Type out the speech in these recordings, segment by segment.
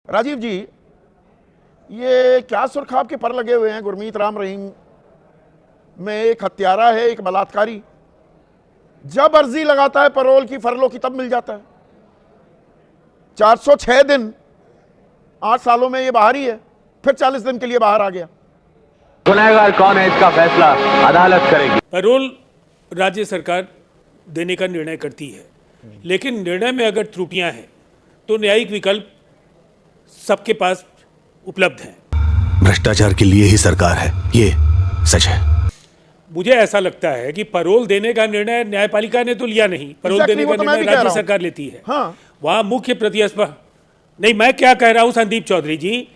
राजीव जी, ये क्या सुरखाब के पर लगे हुए हैं? गुरमीत राम रहीम में एक हत्यारा है, एक बलात्कारी। जब अर्जी लगाता है पैरोल की, फरलो की, तब मिल जाता है। 406 दिन 8 सालों में ये बाहर ही है, फिर 40 दिन के लिए बाहर आ गया। गुनहगार कौन है, इसका फैसला अदालत करेगी। पैरोल राज्य सरकार देने का निर्णय करती है, लेकिन निर्णय में अगर त्रुटियां हैं तो न्यायिक विकल्प सबके पास उपलब्ध हैं। भ्रष्टाचार के लिए ही सरकार है, ये सच है। मुझे ऐसा लगता है कि पैरोल देने का निर्णय न्यायपालिका ने तो लिया नहीं, पैरोल देने का निर्णय राज्य सरकार लेती है। हाँ। वहां मुख्य प्रतिस्पर्धा नहीं। मैं क्या कह रहा हूं संदीप चौधरी जी,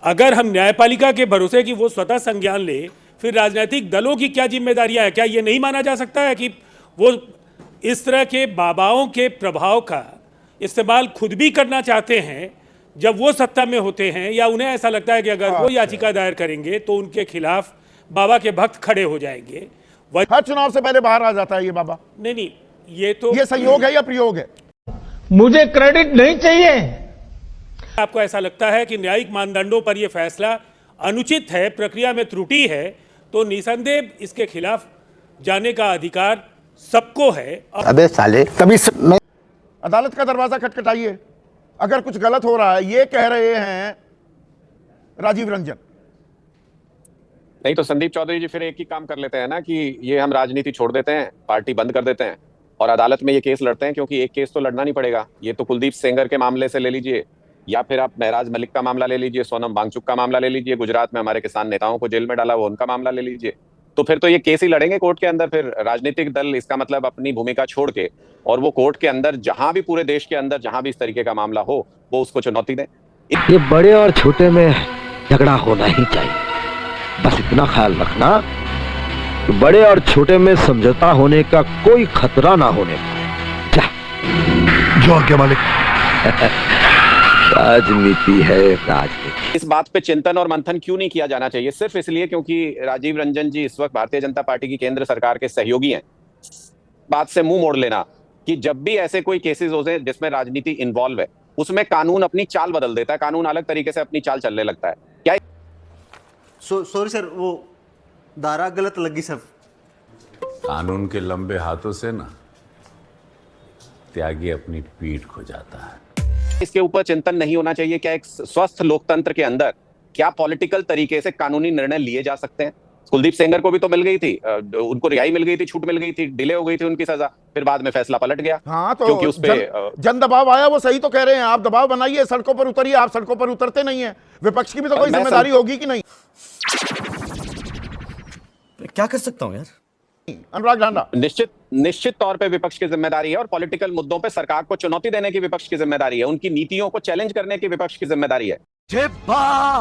अगर हम न्यायपालिका के भरोसे कि वो स्वतः संज्ञान ले, फिर राजनीतिक दलों की क्या जिम्मेदारियां है? क्या ये नहीं माना जा सकता है कि वो इस तरह के बाबाओं के प्रभाव का इस्तेमाल खुद भी करना चाहते हैं जब वो सत्ता में होते हैं, या उन्हें ऐसा लगता है कि अगर वो याचिका दायर करेंगे तो उनके खिलाफ बाबा के भक्त खड़े हो जाएंगे? हर चुनाव से पहले बाहर आ जाता है ये बाबा। नहीं, ये संयोग है या प्रयोग है? मुझे क्रेडिट नहीं चाहिए। आपको ऐसा लगता है कि न्यायिक मानदंडों पर यह फैसला अनुचित है, प्रक्रिया में त्रुटि है, तो निसंदेह इसके खिलाफ जाने का अधिकार सबको है। अबे साले, तभी अदालत का दरवाजा खटखटाइए अगर कुछ गलत हो रहा है, ये कह रहे हैं राजीव रंजन। नहीं तो संदीप चौधरी जी फिर एक ही काम कर लेते हैं ना कि ये हम राजनीति छोड़ देते हैं, पार्टी बंद कर देते हैं और अदालत में ये केस लड़ते हैं, क्योंकि एक केस तो लड़ना नहीं पड़ेगा। ये तो कुलदीप सेंगर के मामले से ले लीजिए, या फिर आप महराज मलिक का मामला ले लीजिए, सोनम वांगचुक का मामला ले लीजिए, गुजरात में हमारे किसान नेताओं को जेल में डाला वो उनका मामला ले लीजिए। तो फिर तो ये केस ही लड़ेंगे कोर्ट के अंदर। फिर राजनीतिक दल इसका मतलब अपनी भूमिका छोड़ के और वो कोर्ट के अंदर जहां भी, पूरे देश के अंदर जहां भी इस तरीके का मामला हो, वो उसको चुनौती दें। ये बड़े और छोटे में झगड़ा होना ही चाहिए, बस इतना ख्याल रखना कि बड़े और छोटे में समझौता होने का कोई खतरा ना होने पाए। जो आज्ञा मालिक। राजनीति है राजनीति। इस बात पे चिंतन और मंथन क्यों नहीं किया जाना चाहिए? सिर्फ इसलिए क्योंकि राजीव रंजन जी इस वक्त भारतीय जनता पार्टी की केंद्र सरकार के सहयोगी हैं। बात से मुंह मोड़ लेना कि जब भी ऐसे कोई केसेस होते हैं जिसमें राजनीति इन्वॉल्व है, उसमें कानून अपनी चाल बदल देता है, कानून अलग तरीके से अपनी चाल चलने लगता है। क्या सॉरी सर, वो धारा गलत लगी सर। कानून के लंबे हाथों से ना त्यागी अपनी पीठ खो जाता है। इसके ऊपर चिंतन नहीं होना चाहिए? क्या एक स्वस्थ लोकतंत्र के अंदर क्या पॉलिटिकल तरीके से कानूनी निर्णय लिए जा सकते हैं? कुलदीप सेंगर को भी तो मिल गई थी, उनको रिहाई मिल गई थी, छूट मिल गई थी, डिले हो गई थी उनकी सजा, फिर बाद में फैसला पलट गया। हाँ, तो क्योंकि उस पे जन दबाव आया। वो सही तो कह रहे हैं, आप दबाव बनाइए, सड़कों पर उतरिए। आप सड़कों पर उतरते नहीं है। विपक्ष की भी तो कोई जिम्मेदारी होगी कि नहीं? क्या कर सकता हूं यार? अनुराग ढांडा, निश्चित तौर पे विपक्ष की जिम्मेदारी है, और पॉलिटिकल मुद्दों पे सरकार को चुनौती देने की विपक्ष की जिम्मेदारी है, उनकी नीतियों को चैलेंज करने की विपक्ष की जिम्मेदारी है।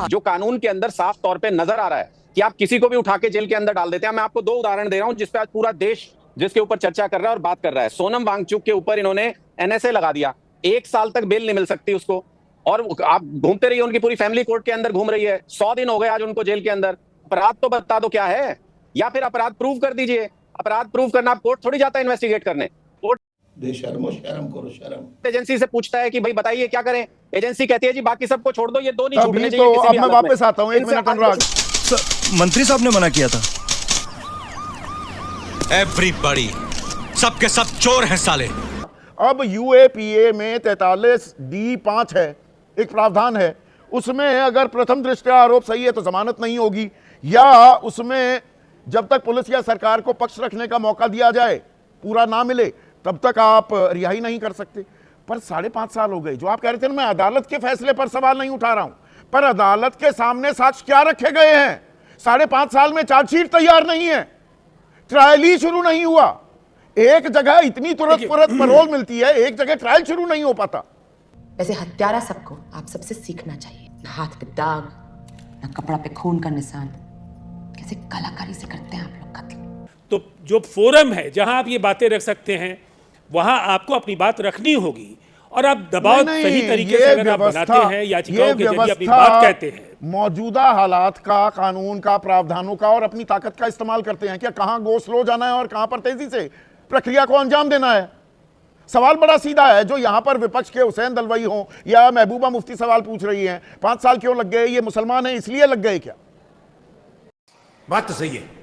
जो कानून के अंदर साफ तौर पे नजर आ रहा है कि आप किसी को भी उठा के जेल के अंदर डाल देते हैं। मैं आपको 2 उदाहरण दे रहा हूं जिसपे आज पूरा देश जिसके ऊपर चर्चा कर रहा है और बात कर रहा है। सोनम वांगचुक के ऊपर इन्होंने NSA लगा दिया, 1 साल तक बेल नहीं मिल सकती उसको, और आप घूमते रहिए, उनकी पूरी फैमिली कोर्ट के अंदर घूम रही है। 100 दिन हो गए आज उनको जेल के अंदर। अपराध तो बता दो क्या है, या फिर अपराध प्रूव कर दीजिए। अपराध प्रूव करना आप कोर्ट थोड़ी जाता है इन्वेस्टिगेट करने। कोर्ट शर्म करो, शर्म। एजेंसी से पूछता है कि भाई बताइए क्या करें, एजेंसी कहती है जी बाकी सबको छोड़ दो, ये 2 नहीं छूटने चाहिए। तो अब मैं वापस आता हूं, 1 मिनट अनुराग। मंत्री साहब ने मना किया था। एवरीबॉडी, सबके सब चोर हैं साले। अब UAPA में 43D5 है, एक प्रावधान है। उसमें अगर प्रथम दृष्टया आरोप सही है तो जमानत नहीं होगी, या उसमें जब तक पुलिस या सरकार को पक्ष रखने का मौका दिया जाए, पूरा ना मिले, तब तक आप रिहाई नहीं कर सकते। पर 5.5 साल हो गए। जो आप कह रहे थे ना, मैं अदालत के फैसले पर सवाल नहीं उठा रहा हूं, पर अदालत के सामने साक्ष्य क्या रखे गए हैं? 5.5 साल में चार्जशीट तैयार नहीं है, ट्रायल ही शुरू नहीं हुआ। एक जगह इतनी तुरंत पैरोल मिलती है, एक जगह ट्रायल शुरू नहीं हो पाता। वैसे हत्यारा सबको आप सबसे सीखना चाहिए। ना हाथ पे दाग, ना कपड़ा पे खून का निशान, कैसे कलाकारी से करते हैं आप लोग कत्ल। तो जो फोरम है जहां आप ये बातें रख सकते हैं, वहां आपको अपनी बात रखनी होगी, और आप दबाव सही तरीके से अगर आप बनाते हैं, याचिकाओं के जरिए अपनी बात कहते हैं, मौजूदा हालात का, कानून का, प्रावधानों का और अपनी ताकत का इस्तेमाल करते हैं। क्या कहां गो स्लो जाना है और कहां पर तेजी से प्रक्रिया को अंजाम देना है, सवाल बड़ा सीधा है। जो यहां पर विपक्ष के हुसैन दलवाई हों या महबूबा मुफ्ती सवाल पूछ रही हैं 5 साल क्यों लग गए, ये मुसलमान हैं इसलिए लग गए क्या? बात तो सही है।